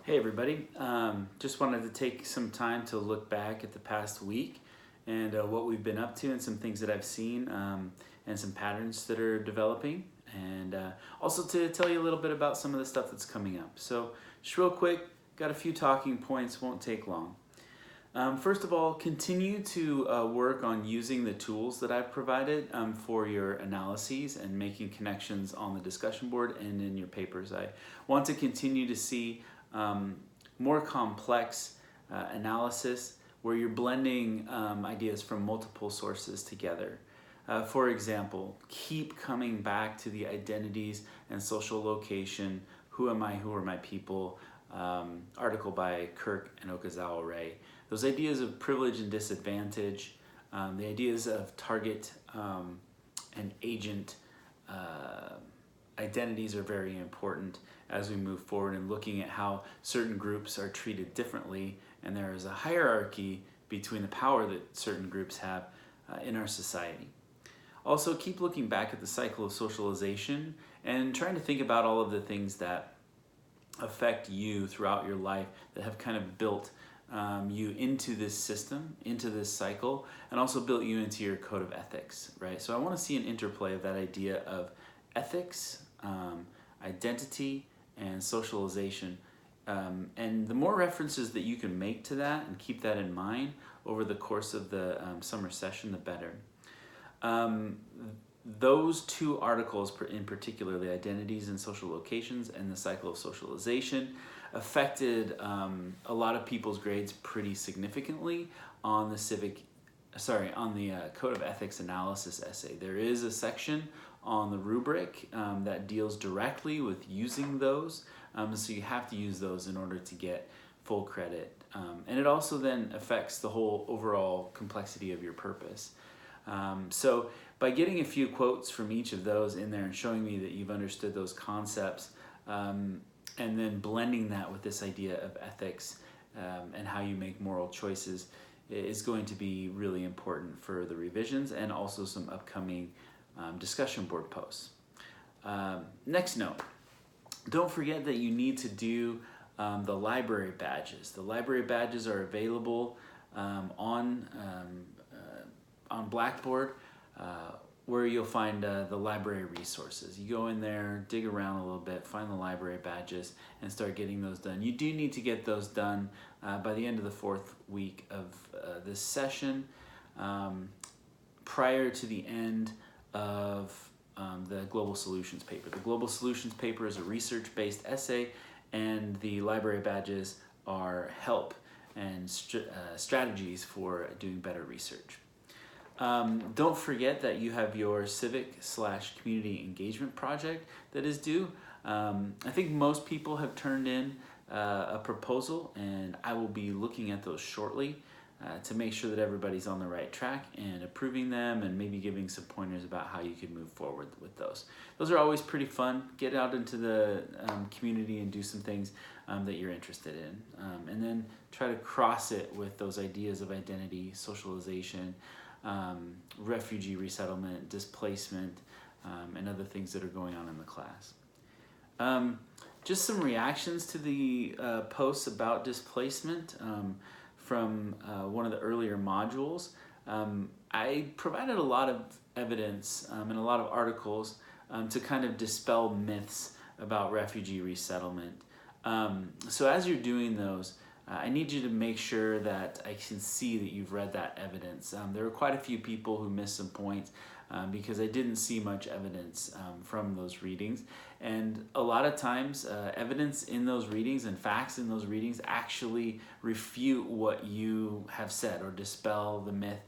Hey everybody, just wanted to take some time to look back at the past week and what we've been up to and some things that I've seen and some patterns that are developing, and also to tell you a little bit about some of the stuff that's coming up. So just real quick, got a few talking points, won't take long. First of all, continue to work on using the tools that I've provided for your analyses and making connections on the discussion board and in your papers. I want to continue to see more complex analysis where you're blending ideas from multiple sources together. For example, keep coming back to the identities and social location, who am I, who are my people, article by Kirk and Okazawa Ray. Those ideas of privilege and disadvantage, the ideas of target and agent identities are very important as we move forward and looking at how certain groups are treated differently, and there is a hierarchy between the power that certain groups have in our society. Also, keep looking back at the cycle of socialization and trying to think about all of the things that affect you throughout your life that have kind of built you into this system, into this cycle, and also built you into your code of ethics, right? So I want to see an interplay of that idea of ethics, identity, and socialization. And the more references that you can make to that and keep that in mind over the course of the summer session, the better. Those two articles in particular, the identities and social locations and the cycle of socialization, affected a lot of people's grades pretty significantly on the Code of Ethics analysis essay. There is a section on the rubric that deals directly with using those, so you have to use those in order to get full credit. And it also then affects the whole overall complexity of your purpose. So by getting a few quotes from each of those in there and showing me that you've understood those concepts, and then blending that with this idea of ethics and how you make moral choices is going to be really important for the revisions and also some upcoming discussion board posts. Next note, don't forget that you need to do the library badges. The library badges are available on Blackboard, where you'll find the library resources. You go in there, dig around a little bit, find the library badges, and start getting those done. You do need to get those done by the end of the fourth week of this session, prior to the end of the Global Solutions paper. The Global Solutions paper is a research-based essay, and the library badges are help and strategies for doing better research. Don't forget that you have your Civic/community engagement project that is due. I think most people have turned in a proposal, and I will be looking at those shortly to make sure that everybody's on the right track and approving them and maybe giving some pointers about how you can move forward with those. Those are always pretty fun. Get out into the community and do some things that you're interested in. And then try to cross it with those ideas of identity, socialization, refugee resettlement, displacement, and other things that are going on in the class. Just some reactions to the posts about displacement from one of the earlier modules. I provided a lot of evidence and a lot of articles to kind of dispel myths about refugee resettlement. So as you're doing those, I need you to make sure that I can see that you've read that evidence. There were quite a few people who missed some points because I didn't see much evidence from those readings. And a lot of times, evidence in those readings and facts in those readings actually refute what you have said or dispel the myth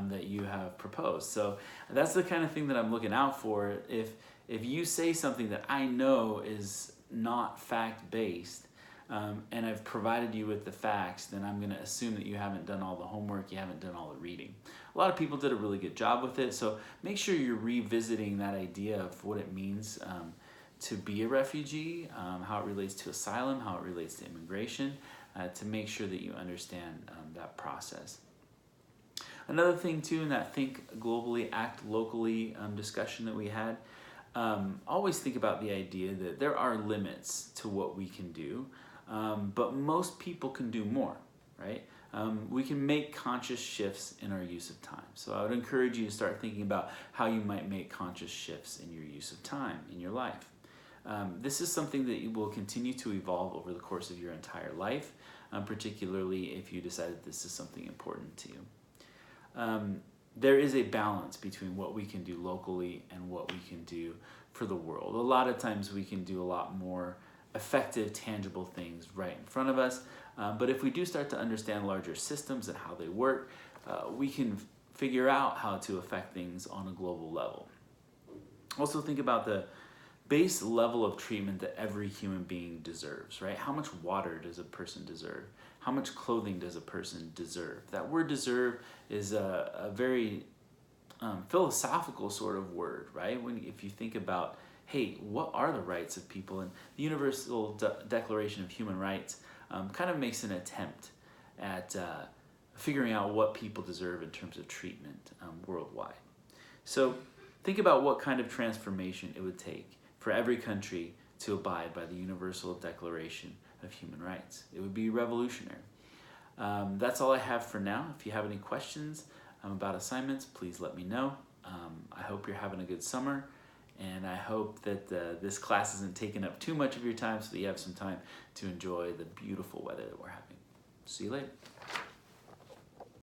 that you have proposed. So that's the kind of thing that I'm looking out for. If you say something that I know is not fact-based, and I've provided you with the facts, then I'm going to assume that you haven't done all the homework, you haven't done all the reading. A lot of people did a really good job with it, so make sure you're revisiting that idea of what it means to be a refugee, how it relates to asylum, how it relates to immigration, to make sure that you understand that process. Another thing too, in that think globally, act locally discussion that we had, always think about the idea that there are limits to what we can do. but most people can do more, right? We can make conscious shifts in our use of time. So I would encourage you to start thinking about how you might make conscious shifts in your use of time in your life. This is something that will continue to evolve over the course of your entire life, particularly if you decide that this is something important to you. There is a balance between what we can do locally and what we can do for the world. A lot of times we can do a lot more effective, tangible things right in front of us, but if we do start to understand larger systems and how they work, we can figure out how to affect things on a global level. Also think about the base level of treatment that every human being deserves, right? How much water does a person deserve? How much clothing does a person deserve? That word deserve is a very philosophical sort of word, right? If you think about, hey, what are the rights of people? And the Universal Declaration of Human Rights kind of makes an attempt at figuring out what people deserve in terms of treatment worldwide. So think about what kind of transformation it would take for every country to abide by the Universal Declaration of Human Rights. It would be revolutionary. That's all I have for now. If you have any questions about assignments, please let me know. I hope you're having a good summer, and I hope that this class isn't taking up too much of your time so that you have some time to enjoy the beautiful weather that we're having. See you later.